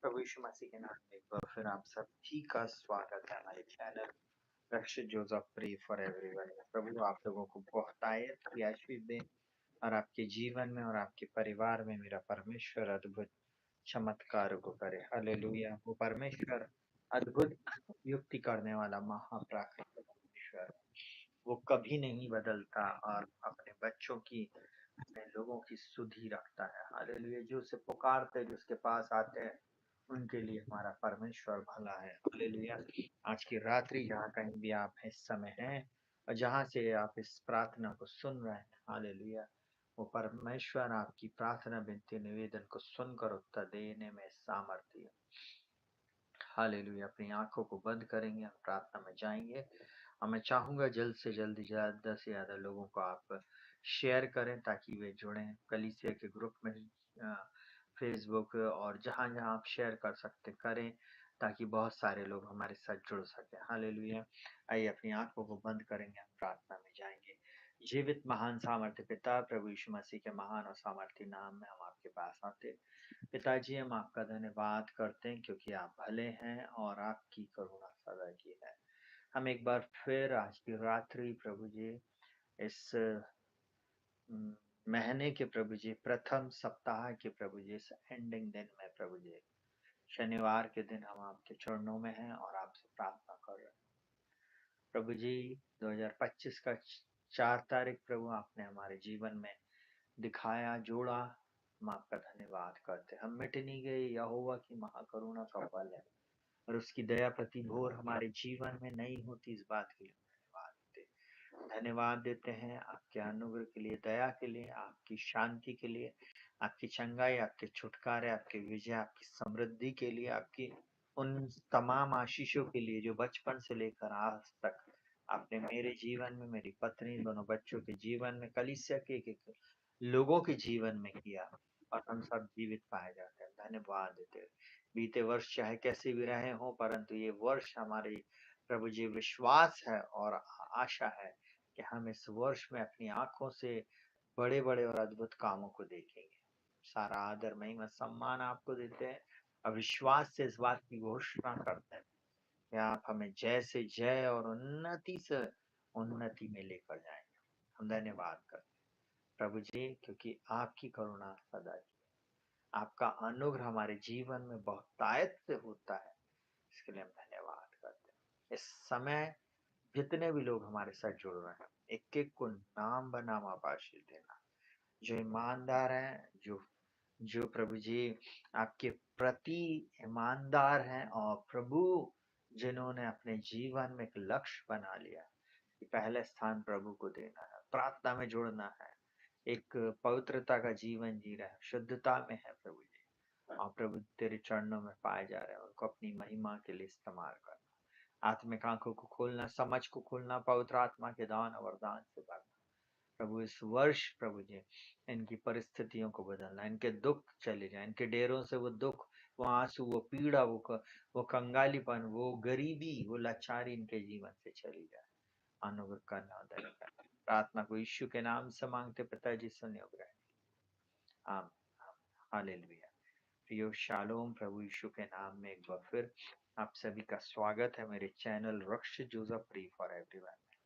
प्रभु यीशु मसीह के नाम में एक बार फिर आप सभी का स्वागत है हमारे channel Rakshit Joseph pray for everyone. प्रभु आप लोगों को बहुत आयत की आशीष दे और आपके जीवन में और आपके परिवार में मेरा परमेश्वर अद्भुत चमत्कार को करे। हालेलुया। वो परमेश्वर अद्भुत युक्ति करने वाला महाप्राकृतिक परमेश्वर, वो कभी नहीं बदलता और अपने बच्चों की, अपने लोगों की सुधि रखता है। हालेलुया। जो उसे पुकारते हैं, जो उसके पास आते हैं, उनके लिए हमारा परमेश्वर भला है। हालेलुया। आज की रात्रि जहाँ कहीं भी आप इस समय हैं और जहाँ से आप इस प्रार्थना को सुन रहे हैं, हालेलुया, वो परमेश्वर आपकी प्रार्थना विनती निवेदन को सुनकर उत्तर देने में सामर्थ्य है। हालेलुया। अपनी आंखों को बंद करेंगे, हम प्रार्थना में जाएंगे और मैं चाहूंगा जल्द से जल्द ज्यादा से ज्यादा लोगों को आप शेयर करें ताकि वे जुड़ें कलीसिया के ग्रुप में, फेसबुक और जहां जहां आप शेयर कर सकते करें ताकि बहुत सारे लोग हमारे साथ जुड़ सके। हालेलुया। आइए अपनी आंखों को बंद करेंगे, हम प्रार्थना में जाएंगे। जीवित महान सामर्थ्य पिता, प्रभु यीशु मसीह के महान और सामर्थ्य नाम में हम आपके पास आते। पिताजी हम आपका धन्यवाद करते हैं क्योंकि आप भले हैं और आपकी करुणा सदा की है। हम एक बार फिर आज की रात्रि प्रभु जी इस महीने के प्रभु जी प्रथम सप्ताह के प्रभु जी इस एंडिंग दिन में प्रभु जी शनिवार के दिन हम आपके चरणों में हैं और आपसे प्रार्थना कर रहे हैं प्रभु जी। 2025 का 4 तारीख प्रभु आपने हमारे जीवन में दिखाया, जोड़ा, हम आपका धन्यवाद करते। हम मिट नहीं गए, यहोवा की महाकरुणा का फल है और उसकी दया प्रति भोर हमारे जीवन में नहीं होती, इस बात के लिए धन्यवाद देते हैं। आपके अनुग्रह के लिए, दया के लिए, आपकी शांति के लिए, आपकी चंगाई, आपके छुटकारे, आपके विजय, आपकी समृद्धि के लिए, आपकी उन तमाम आशीषों के लिए जो बचपन से लेकर आज तक आपने मेरे जीवन में, मेरी पत्नी, दोनों बच्चों के जीवन में, कलीसिया के लोगों के जीवन में किया और हम सब जीवित पाए जाते हैं। धन्यवाद देते हैं। बीते वर्ष चाहे कैसे भी रहे हों, परंतु ये वर्ष हमारे प्रभु जी विश्वास है और आशा है कि हम इस वर्ष में अपनी आंखों से बड़े बड़े और अद्भुत कामों को देखेंगे। सारा आदर, महिमा, सम्मान आपको देते हैं और विश्वास से इस बात की घोषणा करते हैं कि आप हमें जय से जय और उन्नति से उन्नति में लेकर जाएंगे। हम धन्यवाद करते हैं प्रभु जी क्योंकि आपकी करुणा सदा की, आपका अनुग्रह हमारे जीवन में बहुतायत से होता है, इसके लिए हम धन्यवाद करते हैं। इस समय जितने भी लोग हमारे साथ जुड़ रहे हैं, एक एक को नाम बनाम आप आशीष देना। जो ईमानदार हैं, जो जो प्रभु जी आपके प्रति ईमानदार हैं और प्रभु जिन्होंने अपने जीवन में एक लक्ष्य बना लिया कि पहले स्थान प्रभु को देना है, प्रार्थना में जुड़ना है, एक पवित्रता का जीवन जी रहे हैं, शुद्धता में है प्रभु जी, और प्रभु तेरे चरणों में पाए जा रहे हैं, उनको अपनी महिमा के लिए इस्तेमाल करना, आत्मिक आंखों को खोलना, समझ को खोलना, पवित्र आत्मा के दान और वरदान से भरना। प्रभु इस वर्ष प्रभु जी इनकी परिस्थितियों को बदलना, इनके दुख चले जाए, इनके डेरों से वो दुख, वो आंसू, वो पीड़ा, वो कंगालीपन, वो गरीबी, वो लाचारी इनके जीवन से चली जाए। अनुग्रह करना, दया करना। प्रार्थना को यीशु के नाम से मांगते पिताजी, सुनिए ग्रहण। आम हालेलुया। प्रियो शालोम, प्रभु यीशु के नाम में एक बार फिर आप सभी का स्वागत है मेरे channel Rakshit Joseph pray for everyone में।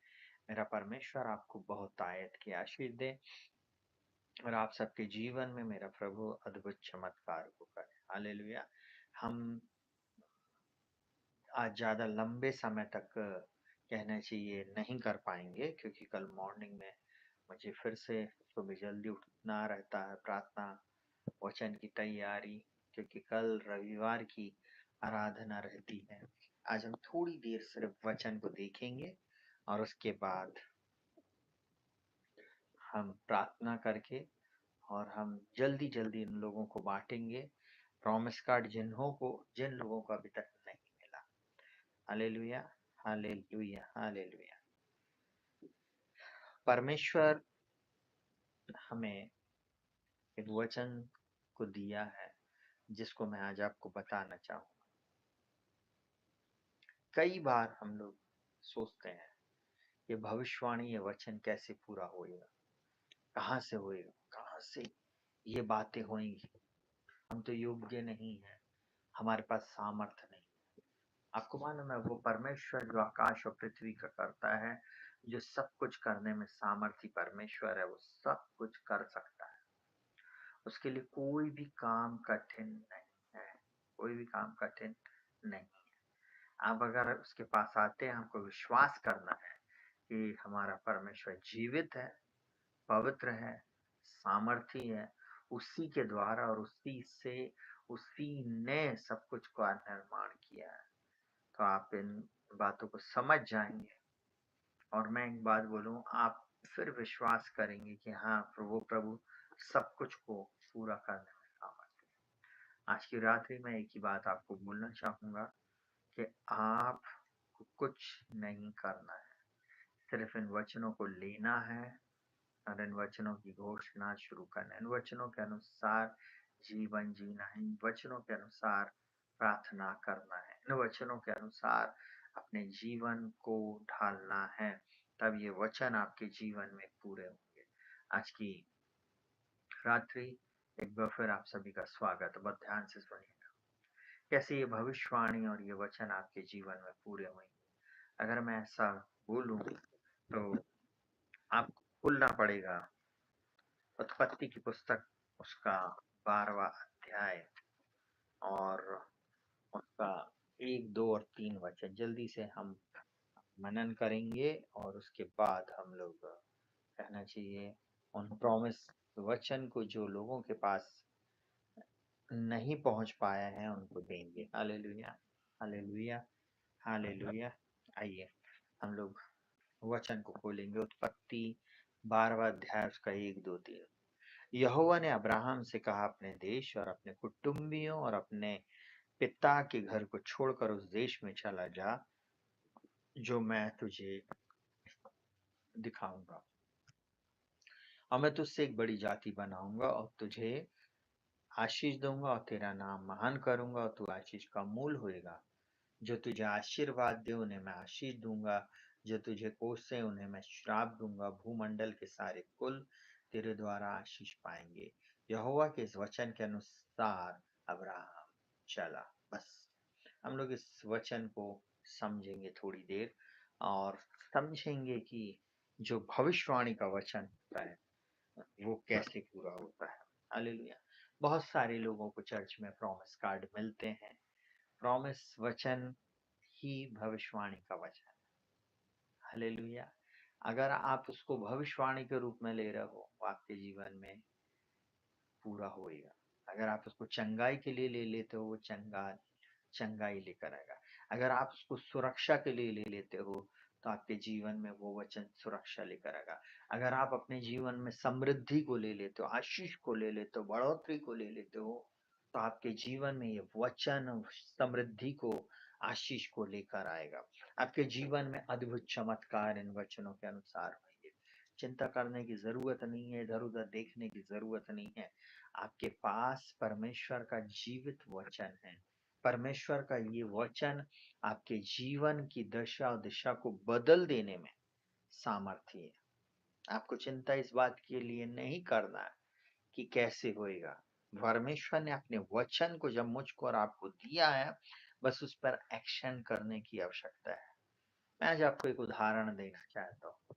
मेरा परमेश्वर आपको बहुत आयत की आशीष दे और आप सबके जीवन में मेरा प्रभु अद्भुत चमत्कार को करे। हालेलुया। हम आज ज्यादा लंबे समय तक कहना चाहिए नहीं कर पाएंगे क्योंकि कल मॉर्निंग में मुझे फिर से सुबह जल्दी उठना रहता है, प्रार्थना वचन की तैयारी, क्योंकि कल रविवार की आराधना रहती है। आज हम थोड़ी देर सिर्फ वचन को देखेंगे और उसके बाद हम प्रार्थना करके और हम जल्दी जल्दी इन लोगों को बांटेंगे प्रॉमिस कार्ड जिन लोगों को अभी तक नहीं मिला। Hallelujah, hallelujah, hallelujah. परमेश्वर हमें एक वचन को दिया है जिसको मैं आज आपको बताना चाहूंगा। कई बार हम लोग सोचते हैं ये भविष्यवाणी, ये वचन कैसे पूरा होएगा, कहाँ से होएगा, कहाँ से ये बातें होंगी, हम तो योग्य नहीं है, हमारे पास सामर्थ्य नहीं। आपको मालूम है वो परमेश्वर जो आकाश और पृथ्वी का करता है, जो सब कुछ करने में सामर्थ्य परमेश्वर है, वो सब कुछ कर सकता है। उसके लिए कोई भी काम कठिन नहीं है, कोई भी काम कठिन नहीं है। आप अगर उसके पास आते हैं, हमको विश्वास करना है कि हमारा परमेश्वर जीवित है, पवित्र है, सामर्थी है, उसी के द्वारा और उसी से, उसी ने सब कुछ का निर्माण किया है। तो आप इन बातों को समझ जाएंगे। और मैं एक बात बोलूं, आप फिर विश्वास करेंगे कि हाँ प्रभु सब कुछ को पूरा करने में सामर्थ्य है। आज की रात्रि में एक ही बात आपको बोलना चाहूंगा कि आप कुछ नहीं करना है, सिर्फ इन वचनों को लेना है और इन वचनों की घोषणा शुरू करना है। इन वचनों के अनुसार जीवन जीना है, इन वचनों के अनुसार प्रार्थना करना है, इन वचनों के अनुसार अपने जीवन को ढालना है, तब ये वचन आपके जीवन में पूरे होंगे। आज की रात्रि एक बार फिर आप सभी का स्वागत है। बहुत ध्यान से सुनिएगा कैसे ये भविष्यवाणी और ये वचन आपके जीवन में पूरे होंगे। अगर मैं ऐसा बोलूं तो आपको खुलना पड़ेगा उत्पत्ति की पुस्तक, उसका 12वां अध्याय और उसका 1, 2 और 3 वचन जल्दी से हम मनन करेंगे और उसके बाद हम लोग कहना चाहिए उन प्रॉमिस वचन को जो लोगों के पास नहीं पहुंच पाया है उनको देंगे। Hallelujah, hallelujah, hallelujah. आइए हम लोग वचन को खोलेंगे। उत्पत्ति 12वां अध्याय उसका 1, 2, 3। यहोवा ने अब्राहम से कहा, अपने देश और अपने कुटुंबियों और अपने पिता के घर को छोड़कर उस देश में चला जा जो मैं तुझे दिखाऊंगा, और मैं तुझसे एक बड़ी जाति बनाऊंगा और तुझे आशीष दूंगा और तेरा नाम महान करूंगा और तू आशीष का मूल होएगा। जो तुझे आशीर्वाद दे उन्हें मैं आशीष दूंगा, जो तुझे कोसे उन्हें मैं श्राप दूंगा। भूमंडल के सारे कुल तेरे द्वारा आशीष पाएंगे। यहोवा के इस वचन के अनुसार अब्राहम चला। बस हम लोग इस वचन को समझेंगे थोड़ी देर और समझेंगे कि जो भविष्यवाणी का वचन होता है वो कैसे पूरा होता है। हालेलुया। बहुत सारे लोगों को चर्च में प्रॉमिस कार्ड मिलते हैं। प्रॉमिस वचन ही भविष्यवाणी का वचन। हालेलुया। अगर आप उसको भविष्यवाणी के रूप में ले रहे हो, वो आपके जीवन में पूरा होएगा। अगर आप उसको चंगाई के लिए ले लेते हो, वो चंगाई लेकर आएगा। अगर आप उसको सुरक्षा के लिए ले लेते हो, तो आपके जीवन में वो वचन सुरक्षा लेकर आएगा। अगर आप अपने जीवन में समृद्धि को ले लेते हो, आशीष को ले लेते हो, बढ़ोतरी को ले लेते हो, तो आपके जीवन में ये वचन समृद्धि को, आशीष को लेकर आएगा। आपके जीवन में अद्भुत चमत्कार इन वचनों के अनुसार होंगे। चिंता करने की जरूरत नहीं है, इधर उधर देखने की जरूरत नहीं है। आपके पास परमेश्वर का जीवित वचन है। परमेश्वर का ये वचन आपके जीवन की दशा और दिशा को बदल देने में सामर्थ्य है। आपको चिंता इस बात के लिए नहीं करना है कि कैसे होएगा। परमेश्वर ने अपने वचन को जब मुझको और आपको दिया है, बस उस पर एक्शन करने की आवश्यकता है। मैं आज आपको एक उदाहरण देना चाहता हूँ।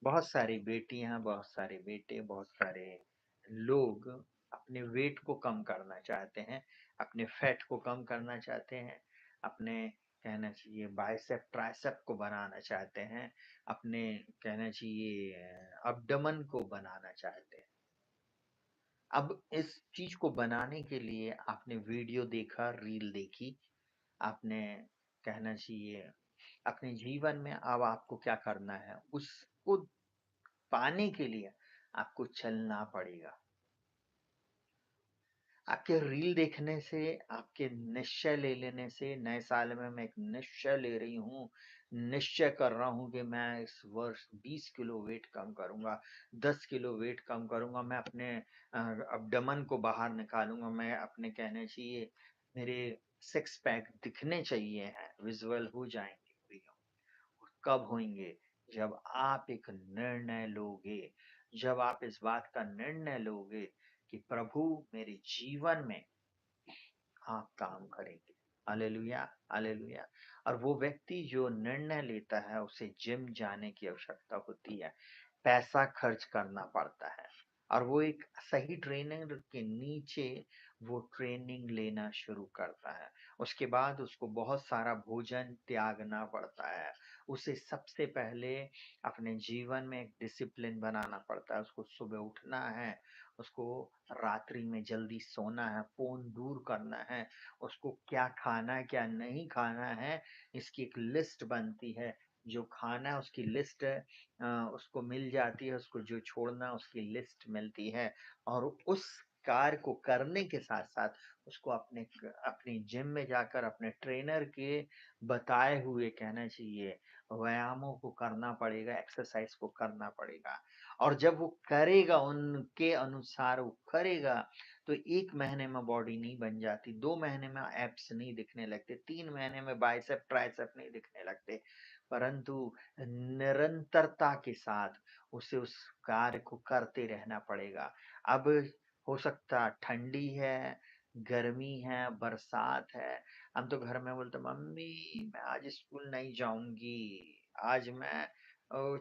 बहुत सारी बेटियां, बहुत सारे बेटे, बहुत सारे लोग अपने वेट को कम करना चाहते हैं, अपने फैट को कम करना चाहते हैं, अपने कहना चाहिए बाइसेप ट्राइसेप को बनाना चाहते हैं, अपने कहना चाहिए अब्डमन को बनाना चाहते हैं। अब इस चीज को बनाने के लिए आपने वीडियो देखा, रील देखी, आपने कहना चाहिए अपने जीवन में अब आपको क्या करना है, उसको पाने के लिए आपको चलना पड़ेगा। आपके रील देखने से, आपके निश्चय ले लेने से, नए साल में मैं एक निश्चय ले रही हूँ, निश्चय कर रहा हूँ कि मैं इस वर्ष 20 किलो वेट कम करूंगा, 10 किलो वेट कम करूंगा, मैं अपने अब्डमन को बाहर निकालूंगा, मैं अपने कहने चाहिए मेरे सिक्स पैक दिखने चाहिए हैं, विजुअल हो जाएंगे भैया। कब होंगे? जब आप एक निर्णय लोगे, जब आप इस बात का निर्णय लोगे कि प्रभु मेरे जीवन में आप काम करेंगे। Hallelujah, hallelujah. और वो व्यक्ति जो निर्णय लेता है उसे जिम जाने की आवश्यकता होती है, पैसा खर्च करना पड़ता है और वो एक सही ट्रेनर के नीचे वो ट्रेनिंग लेना शुरू करता है। उसके बाद उसको बहुत सारा भोजन त्यागना पड़ता है। उसे सबसे पहले अपने जीवन में एक डिसिप्लिन बनाना पड़ता है। उसको सुबह उठना है, उसको रात्रि में जल्दी सोना है, फ़ोन दूर करना है, उसको क्या खाना है, क्या नहीं खाना है, इसकी एक लिस्ट बनती है। जो खाना है उसकी लिस्ट उसको मिल जाती है, उसको जो छोड़ना है उसकी लिस्ट मिलती है और उस कार्य को करने के साथ-साथ उसको अपनी जिम में जाकर अपने ट्रेनर के बताए हुए कहना चाहिए व्यायामों को करना पड़ेगा, एक्सरसाइज को करना पड़ेगा। और जब वो करेगा, उनके अनुसार वो करेगा, तो 1 महीने में बॉडी नहीं बन जाती, 2 महीने में एब्स नहीं दिखने लगते, 3 महीने में बाइसेप, ट्राइसेप नहीं दिखने लगते, परंतु निरंतरता के साथ उसे उस कार्य को करते रहना पड़ेगा। अब हो सकता ठंडी है, गर्मी है, बरसात है, हम तो घर में बोलते मम्मी मैं आज स्कूल नहीं जाऊँगी, आज मैं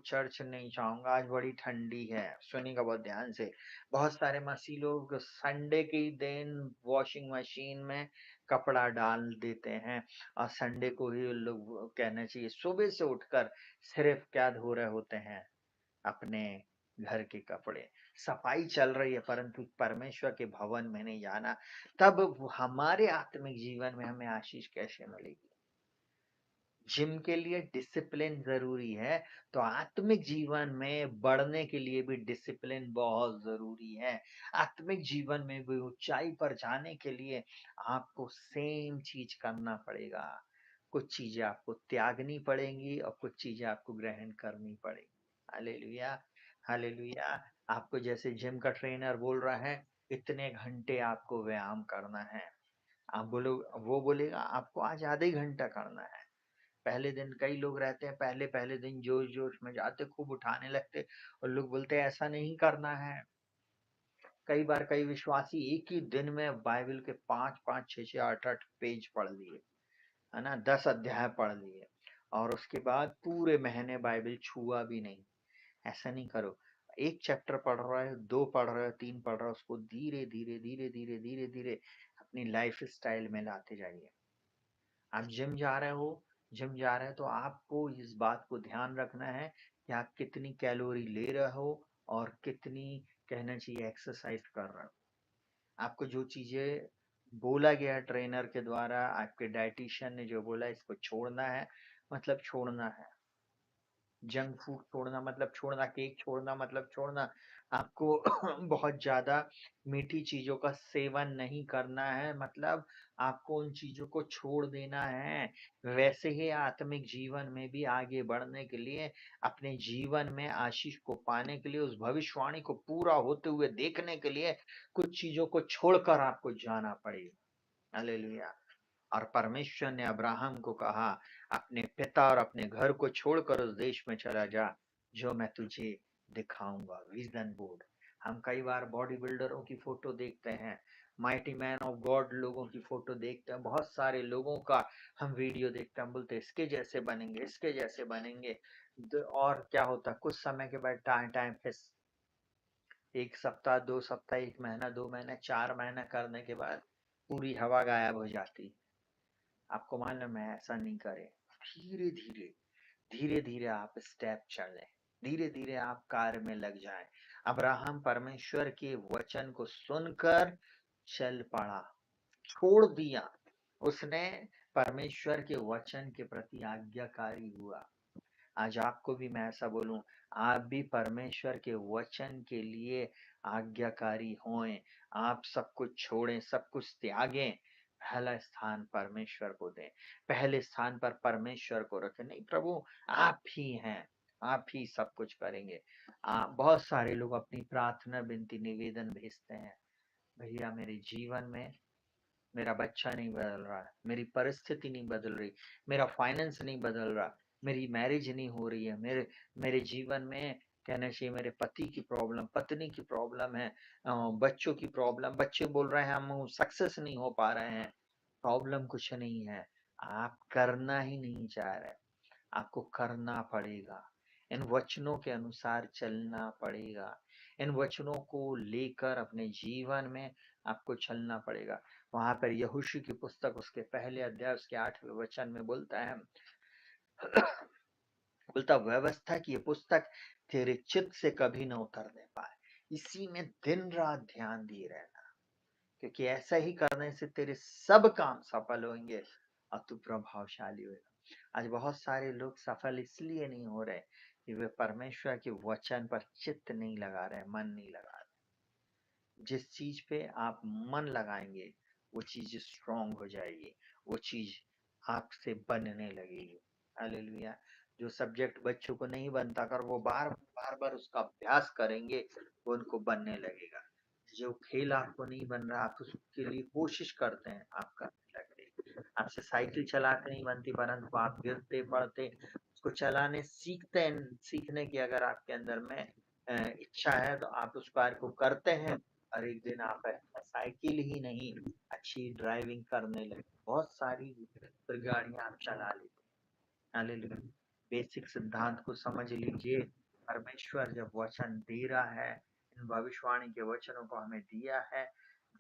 चर्च नहीं जाऊँगा, आज बड़ी ठंडी है। सुनिएगा बहुत ध्यान से। बहुत सारे मसीह लोग संडे के ही दिन वॉशिंग मशीन में कपड़ा डाल देते हैं और संडे को ही लोग कहना चाहिए सुबह से उठकर सिर्फ क्या धो रहे होते हैं, अपने घर के कपड़े। सफाई चल रही है परंतु परमेश्वर के भवन में नहीं जाना। तब हमारे आत्मिक जीवन में हमें आशीष कैसे मिलेगी? जिम के लिए डिसिप्लिन जरूरी है, तो आत्मिक जीवन में बढ़ने के लिए भी डिसिप्लिन बहुत जरूरी है। आत्मिक जीवन में भी ऊंचाई पर जाने के लिए आपको सेम चीज करना पड़ेगा। कुछ चीजें आपको त्यागनी पड़ेंगी और कुछ चीजें आपको ग्रहण करनी पड़ेगी। Hallelujah, hallelujah. आपको जैसे जिम का ट्रेनर बोल रहा है, इतने घंटे आपको व्यायाम करना है। आप बोलो, वो बोलेगा आपको आज आधे घंटा करना है। पहले दिन कई लोग रहते हैं, पहले पहले दिन जोश जोश में जाते, खूब उठाने लगते और लोग बोलते हैं ऐसा नहीं करना है। कई बार कई विश्वासी एक ही दिन में बाइबल के 5-5 6-6 8-8 पेज पढ़ लिए, है ना, 10 अध्याय पढ़ लिए और उसके बाद पूरे महीने बाइबल छुआ भी नहीं। ऐसा नहीं करो। एक चैप्टर पढ़ रहा है, 2 पढ़ रहा है, 3 पढ़ रहा है, उसको धीरे धीरे धीरे धीरे धीरे धीरे अपनी लाइफ स्टाइल में लाते जाइए। आप जिम जा रहे हो, जिम जा रहे हो तो आपको इस बात को ध्यान रखना है कि आप कितनी कैलोरी ले रहे हो और कितनी कहना चाहिए एक्सरसाइज कर रहे हो। आपको जो चीजें बोला गया ट्रेनर के द्वारा, आपके डाइटिशियन ने जो बोला इसको छोड़ना है, मतलब छोड़ना है। जंक फूड छोड़ना मतलब छोड़ना, केक छोड़ना मतलब छोड़ना। आपको बहुत ज्यादा मीठी चीजों का सेवन नहीं करना है, मतलब आपको उन चीजों को छोड़ देना है। वैसे ही आत्मिक जीवन में भी आगे बढ़ने के लिए, अपने जीवन में आशीष को पाने के लिए, उस भविष्यवाणी को पूरा होते हुए देखने के लिए कुछ चीजों को छोड़कर आपको जाना पड़ेगा। हालेलुया। और परमेश्वर ने अब्राहम को कहा, अपने पिता और अपने घर को छोड़कर उस देश में चला जा जो मैं तुझे दिखाऊंगा। Vision board. हम कई बार बॉडी बिल्डरों की फोटो देखते हैं, माइटी मैन ऑफ गॉड लोगों की फोटो देखते हैं, बहुत सारे लोगों का हम वीडियो देखते हैं, हम बोलते हैं इसके जैसे बनेंगे, इसके जैसे बनेंगे। और क्या होता है कुछ समय के बाद टाइम टाइम फिर 1 सप्ताह, 2 सप्ताह, 1 महीना, 2 महीने, 4 महीना करने के बाद पूरी हवा गायब हो जाती। आपको मालूम है ऐसा नहीं करें। धीरे धीरे, धीरे धीरे आप स्टेप चलें, धीरे धीरे आप कार्य में लग जाएं। अब्राहम परमेश्वर के वचन को सुनकर चल पड़ा, छोड़ दिया। उसने परमेश्वर के वचन के प्रति आज्ञाकारी हुआ। आज आपको भी मैं ऐसा बोलूं, आप भी परमेश्वर के वचन के लिए आज्ञाकारी होएं। आप सब कुछ छोड़ें, सब कुछ त्यागें, पहला स्थान परमेश्वर को दें, पहले स्थान पर परमेश्वर को रखें। नहीं प्रभु, आप ही हैं, आप ही सब कुछ करेंगे। बहुत सारे लोग अपनी प्रार्थना विनती निवेदन भेजते हैं, भैया मेरे जीवन में मेरा बच्चा नहीं बदल रहा, मेरी परिस्थिति नहीं बदल रही, मेरा फाइनेंस नहीं बदल रहा, मेरी मैरिज नहीं हो रही है, मेरे मेरे जीवन में कहना चाहिए मेरे पति की प्रॉब्लम, पत्नी की प्रॉब्लम है, बच्चों की प्रॉब्लम, बच्चे बोल रहे हैं हम सक्सेस नहीं हो पा रहे हैं। प्रॉब्लम कुछ नहीं है, आप करना ही नहीं चाह रहे। आपको करना पड़ेगा, इन वचनों के अनुसार चलना पड़ेगा, इन वचनों को लेकर अपने जीवन में आपको चलना पड़ेगा। वहां पर यहोशू की पुस्तक उसके पहले अध्याय उसके 8वें वचन में बोलता है, बोलता व्यवस्था की ये पुस्तक तेरे चित्त से कभी न उतरने पाए, इसी में दिन रात ध्यान दिए रहना, क्योंकि ऐसा ही करने से तेरे सब काम सफल होंगे और तू प्रभावशाली होगा। आज बहुत सारे लोग सफल इसलिए नहीं हो रहे कि वे परमेश्वर के वचन पर चित्त नहीं लगा रहे, मन नहीं लगा रहे। जिस चीज पे आप मन लगाएंगे वो चीज स्ट्रांग हो जाएगी, वो चीज आपसे बनने लगेगी। हालेलुया। जो सब्जेक्ट बच्चों को नहीं बनता कर वो बार बार उसका अभ्यास करेंगे, वो उनको बनने लगेगा। जो खेल आपको नहीं बन रहा, आप उसके लिए कोशिश करते हैं, आप करने लगते। आपसे साइकिल चलाते नहीं बनती, परंतु आप गिरते पड़ते उसको चलाने सीखते हैं। सीखने की अगर आपके अंदर में इच्छा है तो आप उस कार्य को करते हैं, और एक दिन आप साइकिल ही नहीं अच्छी ड्राइविंग करने लगे, बहुत सारी गाड़ियां आप चला लेते। हालेलुया। बेसिक सिद्धांत को समझ लीजिए। परमेश्वर जब वचन दे रहा है, इन भविष्यवाणी के वचनों को हमें दिया है,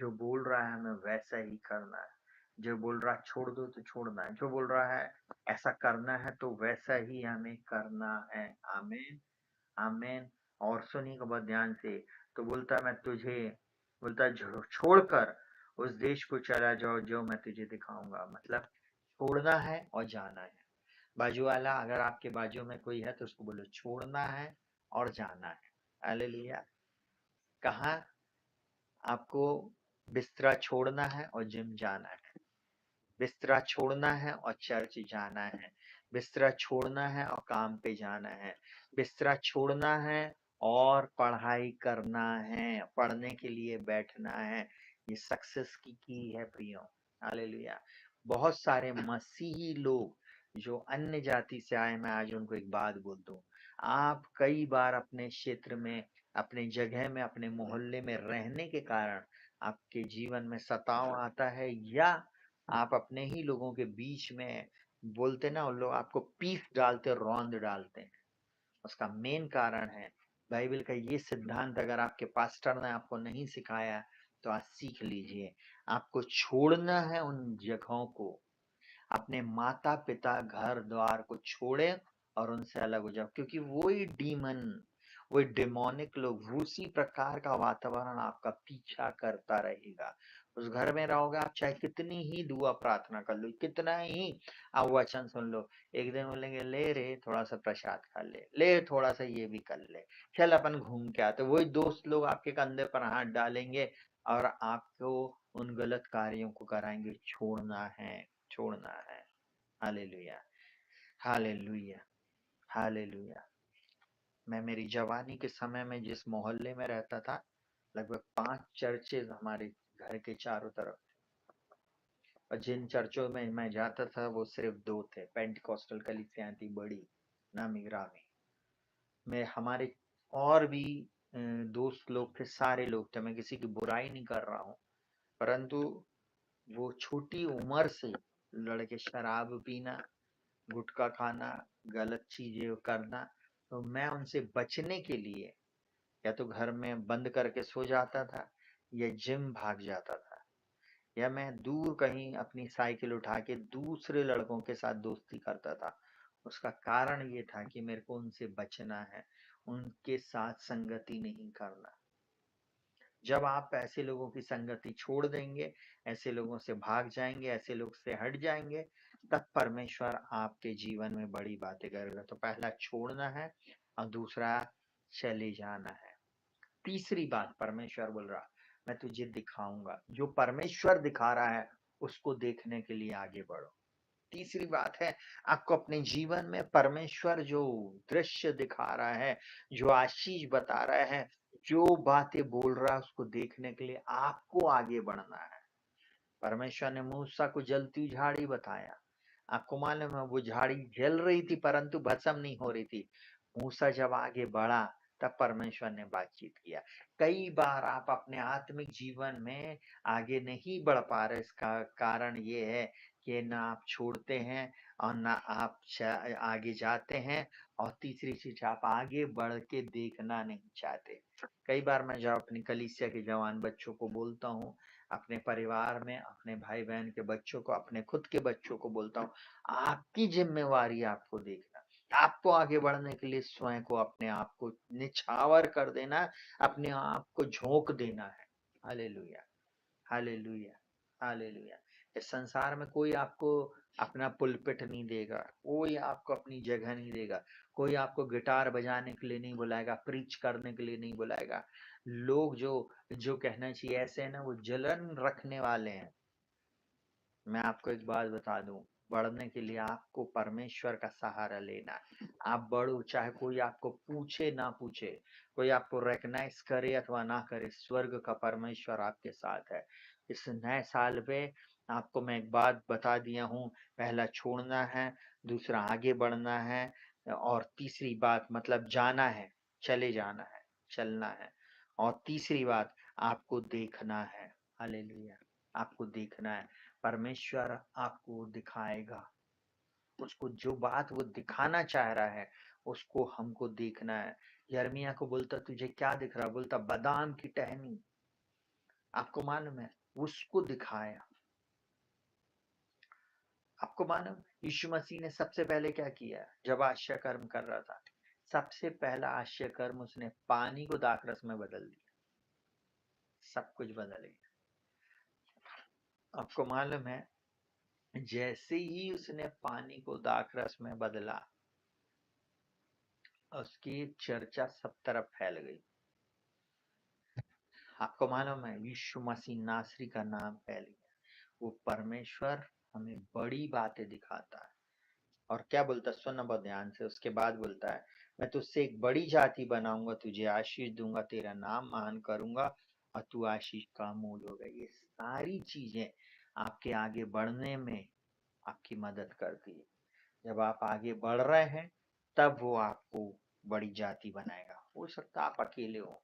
जो बोल रहा है हमें वैसा ही करना है। जो बोल रहा है छोड़ दो तो छोड़ना है, जो बोल रहा है ऐसा करना है तो वैसा ही हमें करना है। आमीन, आमीन। और सुनिएगा बहुत ध्यान से, तो बोलता मैं तुझे, बोलता छोड़कर उस देश को चला जाओ जो मैं तुझे दिखाऊंगा। मतलब छोड़ना है और जाना है। बाजू वाला अगर आपके बाजू में कोई है तो उसको बोलो छोड़ना है और जाना है। हालेलुया। कहाँ? आपको बिस्तरा छोड़ना है और जिम जाना है, बिस्तरा छोड़ना है और चर्च जाना है, बिस्तरा छोड़ना है और काम पे जाना है, बिस्तरा छोड़ना है और पढ़ाई करना है, पढ़ने के लिए बैठना है। ये सक्सेस की है प्रियो। हालेलुया। बहुत सारे मसीही लोग जो अन्य जाति से आए, मैं आज उनको एक बात बोल दूं, आप कई बार अपने क्षेत्र में, अपने जगह में, अपने मोहल्ले में रहने के कारण आपके जीवन में सताव आता है, या आप अपने ही लोगों के बीच में बोलते ना, उन लोग आपको पीस डालते, रौंद डालते हैं। उसका मेन कारण है बाइबल का ये सिद्धांत। अगर आपके पास्टर ने आपको नहीं सिखाया तो आज सीख लीजिए। आपको छोड़ना है उन जगहों को, अपने माता पिता घर द्वार को छोड़े और उनसे अलग हो जाओ, क्योंकि वही डीमन, वही डेमोनिक लोग, उसी प्रकार का वातावरण आपका पीछा करता रहेगा। उस घर में रहोगे आप, चाहे कितनी ही दुआ प्रार्थना कर लो, कितना ही आप वचन सुन लो, एक दिन बोलेंगे ले रे थोड़ा सा प्रसाद खा ले, ले थोड़ा सा ये भी कर ले, चल अपन घूम के आते। वही दोस्त लोग आपके कंधे पर हाथ डालेंगे और आपको उन गलत कार्यों को कराएंगे। छोड़ना है, छोड़ना है। Hallelujah, hallelujah, hallelujah. मैं मेरी जवानी के समय में जिस मोहल्ले में रहता था, लगभग 5 चर्चेज हमारे घर के चारों तरफ, और जिन चर्चों में मैं जाता था वो सिर्फ 2 थे। पेंटिकॉस्टल कलीसियां थी बड़ी, नामी ग्रामी। मैं हमारे और भी दोस्त लोग थे, सारे लोग थे, मैं किसी की बुराई नहीं कर रहा हूँ, परंतु वो छोटी उम्र से लड़के शराब पीना, गुटखा खाना, गलत चीजें करना, तो मैं उनसे बचने के लिए या तो घर में बंद करके सो जाता था, या जिम भाग जाता था, या मैं दूर कहीं अपनी साइकिल उठा के दूसरे लड़कों के साथ दोस्ती करता था। उसका कारण ये था कि मेरे को उनसे बचना है, उनके साथ संगति नहीं करना। जब आप ऐसे लोगों की संगति छोड़ देंगे, ऐसे लोगों से भाग जाएंगे, ऐसे लोग से हट जाएंगे, तब परमेश्वर आपके जीवन में बड़ी बातें करेगा। तो पहला छोड़ना है और दूसरा चले जाना है। तीसरी बात परमेश्वर बोल रहा, मैं तुझे दिखाऊंगा। जो परमेश्वर दिखा रहा है उसको देखने के लिए आगे बढ़ो। तीसरी बात है, आपको अपने जीवन में परमेश्वर जो दृश्य दिखा रहा है, जो आशीष बता रहा है, जो बातें बोल रहा है, उसको देखने के लिए आपको आगे बढ़ना है। परमेश्वर ने मूसा को जलती झाड़ी बताया। आपको मालूम है वो झाड़ी जल रही थी परंतु भस्म नहीं हो रही थी। मूसा जब आगे बढ़ा तब परमेश्वर ने बातचीत किया। कई बार आप अपने आत्मिक जीवन में आगे नहीं बढ़ पा रहे, इसका कारण ये है कि ना आप छोड़ते हैं और ना आप आगे जाते हैं, और तीसरी चीज आप आगे बढ़ के देखना नहीं चाहते। कई बार मैं जब अपनी कलीसिया के जवान बच्चों को बोलता हूँ, अपने परिवार में अपने भाई बहन के बच्चों को, अपने खुद के बच्चों को बोलता हूँ, आपकी जिम्मेवारी है आपको देखना, आपको आगे बढ़ने के लिए स्वयं को, अपने आप को निछावर कर देना, अपने आप को झोंक देना है। Hallelujah, hallelujah, hallelujah. इस संसार में कोई आपको अपना पुलपिट नहीं देगा, कोई आपको अपनी जगह नहीं देगा, कोई आपको गिटार बजाने के लिए नहीं बुलाएगा, प्रीच करने के लिए नहीं बुलाएगा। लोग जो जो कहना चाहिए ऐसे है ना, वो जलन रखने वाले हैं। मैं आपको एक बात बता दूं, बढ़ने के लिए आपको परमेश्वर का सहारा लेना है। आप बढ़ो, चाहे कोई आपको पूछे ना पूछे, कोई आपको रिकॉग्नाइज करे अथवा ना करे, स्वर्ग का परमेश्वर आपके साथ है। इस नए साल पे आपको मैं एक बात बता दिया हूँ, पहला छोड़ना है, दूसरा आगे बढ़ना है, और तीसरी बात मतलब जाना है, चले जाना है, चलना है, और तीसरी बात आपको देखना है। हालेलुया, आपको देखना है। परमेश्वर आपको दिखाएगा, उसको जो बात वो दिखाना चाह रहा है उसको हमको देखना है। यर्मिया को बोलता तुझे क्या दिख रहा, बोलता बादाम की टहनी। आपको मालूम है उसको दिखाया। आपको मालूम यीशु मसीह ने सबसे पहले क्या किया जब आश्चर्य कर्म कर रहा था? सबसे पहला आश्चर्य कर्म उसने पानी को दाखरस में बदल दिया, सब कुछ बदल गया। आपको मालूम है जैसे ही उसने पानी को दाखरस में बदला, उसकी चर्चा सब तरफ फैल गई। आपको मालूम है यीशु मसीह नासरी का नाम फैल गया। वो परमेश्वर हमें बड़ी बातें दिखाता है। और क्या बोलता, सुनना बहुत ध्यान से, उसके बाद बोलता है मैं तुझसे एक बड़ी जाति बनाऊंगा, तुझे आशीष दूंगा, तेरा नाम महान करूंगा और तू आशीष का मूल होगा। ये सारी चीजें आपके आगे बढ़ने में आपकी मदद करती है। जब आप आगे बढ़ रहे हैं तब वो आपको बड़ी जाति बनाएगा। हो सकता आप अकेले हो,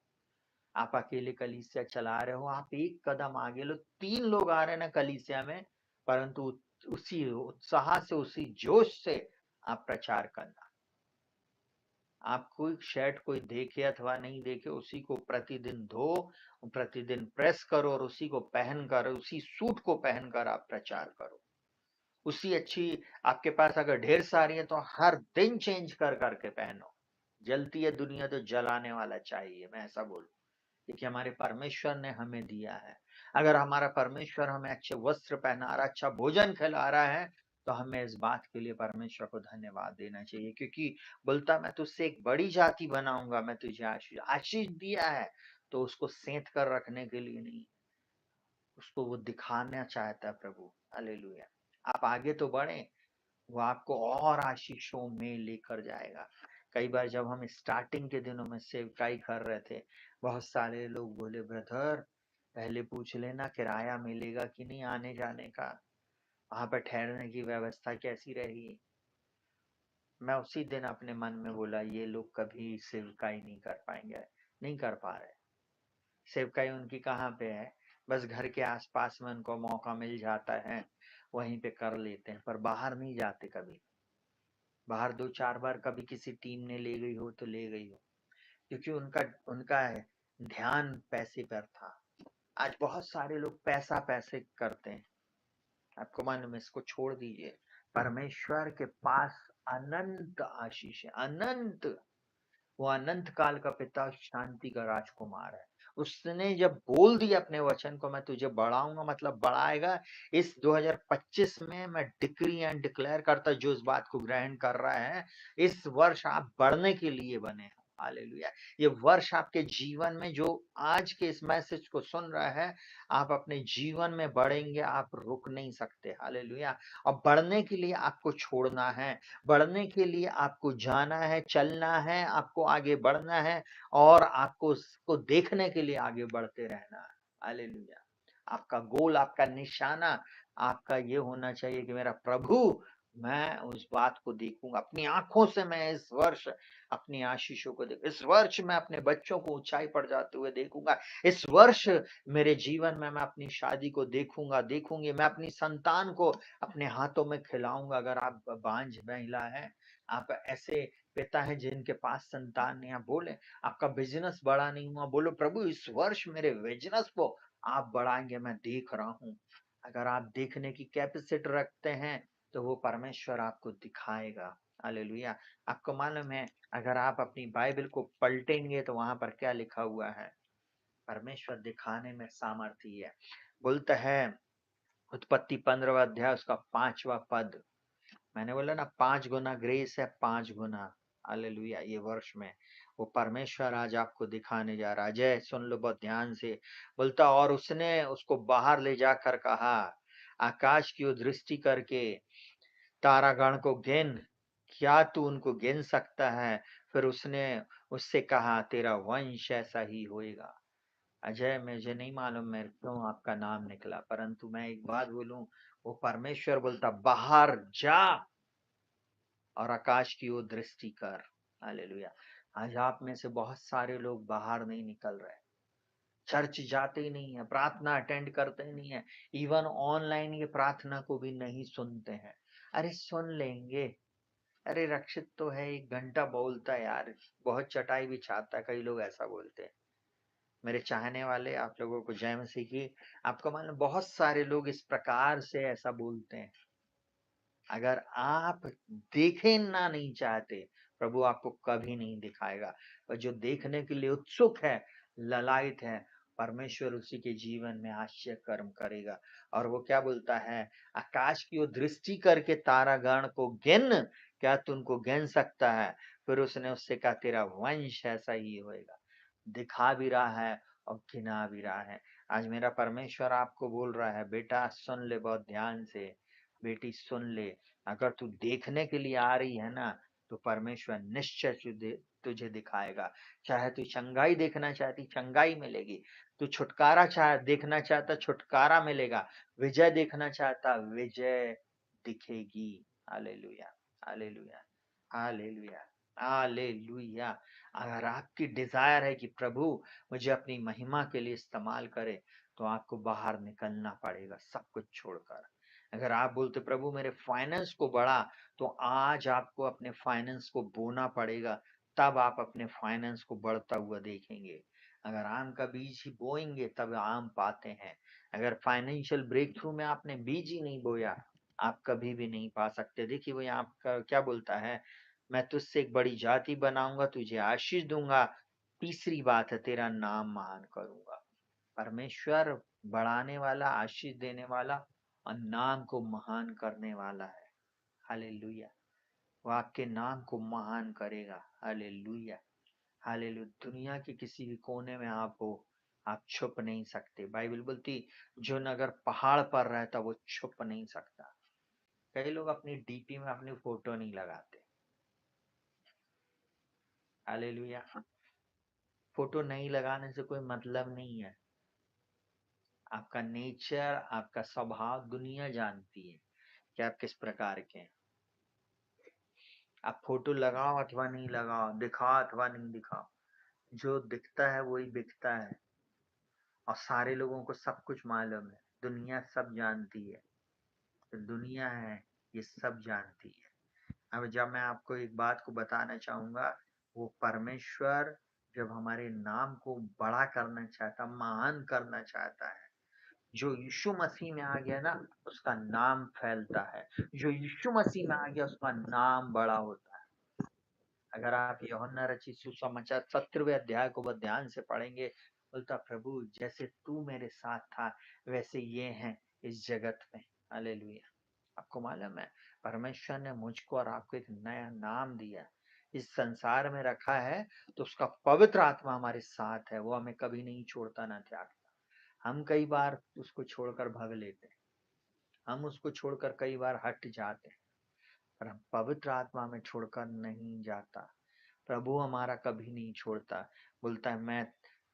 आप अकेले कलीसिया चला रहे हो, आप एक कदम आगे लो, 3 लोग आ रहे हैं ना कलीसिया में, परंतु उसी उत्साह से, उसी जोश से आप प्रचार करना। आप कोई शर्ट कोई देखे अथवा नहीं देखे, उसी को प्रतिदिन धो, प्रतिदिन प्रेस करो और उसी को पहन कर, उसी सूट को पहनकर आप प्रचार करो। उसी अच्छी, आपके पास अगर ढेर सारी है तो हर दिन चेंज कर करके पहनो। जलती है दुनिया तो जलाने वाला चाहिए, मैं ऐसा बोलूं, क्योंकि हमारे परमेश्वर ने हमें दिया है। अगर हमारा परमेश्वर हमें अच्छे वस्त्र पहना रहा, अच्छा भोजन खिला रहा है, तो हमें इस बात के लिए परमेश्वर को धन्यवाद देना चाहिए, क्योंकि बोलता मैं तुझसे एक बड़ी जाति बनाऊंगा, मैं तुझे आशीष आशीष दिया है, तो उसको सेंध कर रखने के लिए नहीं, उसको वो दिखाना चाहता है प्रभु। हालेलुया। आप आगे तो बढ़े, वो आपको और आशीषों में लेकर जाएगा। कई बार जब हम स्टार्टिंग के दिनों में सेवकाई कर रहे थे, बहुत सारे लोग बोले ब्रदर पहले पूछ लेना किराया मिलेगा कि नहीं आने जाने का, वहां पर ठहरने की व्यवस्था कैसी रहेगी। मैं उसी दिन अपने मन में बोला ये लोग कभी सेवकाई नहीं कर पाएंगे, नहीं कर पा रहे। सेवकाई उनकी कहाँ पे है, बस घर के आसपास में उनको मौका मिल जाता है, वहीं पे कर लेते हैं, पर बाहर नहीं जाते कभी। बाहर 2-4 बार कभी किसी टीम ने ले गई हो तो ले गई हो, क्योंकि उनका उनका ध्यान पैसे पर था। आज बहुत सारे लोग पैसा पैसे करते हैं। आपको मालूम है, इसको छोड़ दीजिए। परमेश्वर के पास अनंत आशीष है, अनंत। वो अनंत काल का पिता शांति का राजकुमार है। उसने जब बोल दिया अपने वचन को मैं तुझे बढ़ाऊंगा, मतलब बढ़ाएगा। इस 2025 में मैं डिक्री एंड डिक्लेयर करता, जो इस बात को ग्रहण कर रहा है, इस वर्ष आप बढ़ने के लिए बने हैं। हालेलुया। ये वर्ष आपके जीवन में, जो आज के इस मैसेज को सुन रहा है, आप अपने जीवन में बढ़ेंगे, आप रुक नहीं सकते। हालेलुया। और बढ़ने के लिए आपको छोड़ना है, बढ़ने के लिए आपको जाना है, चलना है, आपको आगे बढ़ना है, और आपको उसको देखने के लिए आगे बढ़ते रहना है। हालेलुया। आपका गोल, आपका निशाना, आपका ये होना चाहिए कि मेरा प्रभु मैं उस बात को देखूंगा, अपनी आंखों से मैं इस वर्ष अपनी आशीषों को देख, इस वर्ष मैं अपने बच्चों को ऊंचाई पर जाते हुए देखूंगा, इस वर्ष मेरे जीवन में मैं अपनी शादी को देखूंगा, देखूंगी, मैं अपनी संतान को अपने हाथों में खिलाऊंगा। अगर आप बांझ महिला है, आप ऐसे पिता है जिनके पास संतान नहीं, आप बोले आपका बिजनेस बड़ा नहीं हुआ, बोलो प्रभु इस वर्ष मेरे बिजनेस को आप बढ़ाएंगे, मैं देख रहा हूँ। अगर आप देखने की कैपेसिटी रखते हैं तो वो परमेश्वर आपको दिखाएगा। हालेलुया। आपको मालूम है, अगर आप अपनी बाइबल को पलटेंगे तो वहां पर क्या लिखा हुआ है? परमेश्वर दिखाने में सामर्थी है। बोलता है उत्पत्ति 15वां अध्याय उसका 5वां पद, मैंने बोला ना 5 गुना ग्रेस है, 5 गुना। हालेलुया। ये वर्ष में वो परमेश्वर आज आपको दिखाने जा रहा है। जय सुन लो बहुत ध्यान से। बोलता और उसने उसको बाहर ले जाकर कहा, आकाश की ओर दृष्टि करके तारागण को गिन, क्या तू उनको गिन सकता है? फिर उसने उससे कहा तेरा वंश ऐसा ही होएगा। अजय मुझे नहीं मालूम मैं क्यों आपका नाम निकला, परंतु मैं एक बात बोलूं, वो परमेश्वर बोलता बाहर जा और आकाश की ओर दृष्टि कर। हालेलुया। आज आप में से बहुत सारे लोग बाहर नहीं निकल रहे, चर्च जाते ही नहीं है, प्रार्थना अटेंड करते ही नहीं है, इवन ऑनलाइन ये प्रार्थना को भी नहीं सुनते हैं। अरे सुन लेंगे, अरे रक्षित तो है, 1 घंटा बोलता है यार, बहुत चटाई बिछाता है, कई लोग ऐसा बोलते हैं। मेरे चाहने वाले आप लोगों को जय मसीह की। आपको मालूम बहुत सारे लोग इस प्रकार से ऐसा बोलते हैं। अगर आप देखना नहीं चाहते, प्रभु आपको कभी नहीं दिखाएगा। और जो देखने के लिए उत्सुक है, ललायत है, परमेश्वर उसी के जीवन में आश्चर्य कर्म करेगा। और वो क्या बोलता है, आकाश की ओर दृष्टि करके तारागण को गिन, क्या तुमको गिन सकता है? फिर उसने उससे कहा तेरा वंश ऐसा ही होएगा। दिखा भी रहा है और गिना भी रहा है। आज मेरा परमेश्वर आपको बोल रहा है, बेटा सुन ले बहुत ध्यान से, बेटी सुन ले, अगर तू देखने के लिए आ रही है ना, तो परमेश्वर निश्चय तुझे दिखाएगा। चाहे तू चंगाई देखना चाहती, चंगाई मिलेगी। तू छुटकारा देखना चाहता, छुटकारा मिलेगा। विजय देखना चाहता, विजय दिखेगी। Hallelujah, hallelujah, hallelujah, hallelujah. अगर आपकी डिजायर है कि प्रभु मुझे अपनी महिमा के लिए इस्तेमाल करे, तो आपको बाहर निकलना पड़ेगा सब कुछ छोड़कर। अगर आप बोलते प्रभु मेरे फाइनेंस को बढ़ा, तो आज आपको अपने फाइनेंस को बोना पड़ेगा, तब आप अपने फाइनेंस को बढ़ता हुआ देखेंगे। अगर आम का बीज ही बोएंगे तब आम पाते हैं। अगर फाइनेंशियल ब्रेक थ्रू में आपने बीज ही नहीं बोया, आप कभी भी नहीं पा सकते। देखिए वो आपका क्या बोलता है, मैं तुझसे एक बड़ी जाति बनाऊंगा, तुझे आशीष दूंगा, तीसरी बात है तेरा नाम महान करूंगा। परमेश्वर बढ़ाने वाला, आशीष देने वाला और नाम को महान करने वाला है। हालेलुया। वो आपके नाम को महान करेगा। Hallelujah, hallelujah. दुनिया के किसी भी कोने में आप हो, आप छुप नहीं सकते। बाइबल बोलती जो नगर पहाड़ पर रहता वो छुप नहीं सकता। कई लोग अपनी डीपी में अपनी फोटो नहीं लगाते। हालेलुया। फोटो नहीं लगाने से कोई मतलब नहीं है। आपका नेचर, आपका स्वभाव दुनिया जानती है कि आप किस प्रकार के हैं। आप फोटो लगाओ अथवा नहीं लगाओ, दिखाओ अथवा नहीं दिखाओ, जो दिखता है वही बिकता है। और सारे लोगों को सब कुछ मालूम है, दुनिया सब जानती है। तो दुनिया है ये सब जानती है। अब जब मैं आपको एक बात को बताना चाहूंगा, वो परमेश्वर जब हमारे नाम को बड़ा करना चाहता, महान करना चाहता है, जो यीशु मसीह में आ गया ना, उसका नाम फैलता है। जो यीशु मसीह में आ गया उसका नाम बड़ा होता है। अगर आप यूहन्ना रचित सुसमाचार 17वें अध्याय को बहुत ध्यान से पढ़ेंगे, बोलता प्रभु जैसे तू मेरे साथ था वैसे ये हैं इस जगत में। हालेलुया। आपको मालूम है, परमेश्वर ने मुझको और आपको एक नया नाम दिया, इस संसार में रखा है, तो उसका पवित्र आत्मा हमारे साथ है। वो हमें कभी नहीं छोड़ता ना त्यागता। हम कई बार उसको छोड़कर भाग लेते हैं, हम उसको छोड़कर कई बार हट जाते हैं, पर हम पवित्र आत्मा में छोड़कर नहीं जाता। प्रभु हमारा कभी नहीं छोड़ता। बोलता है मैं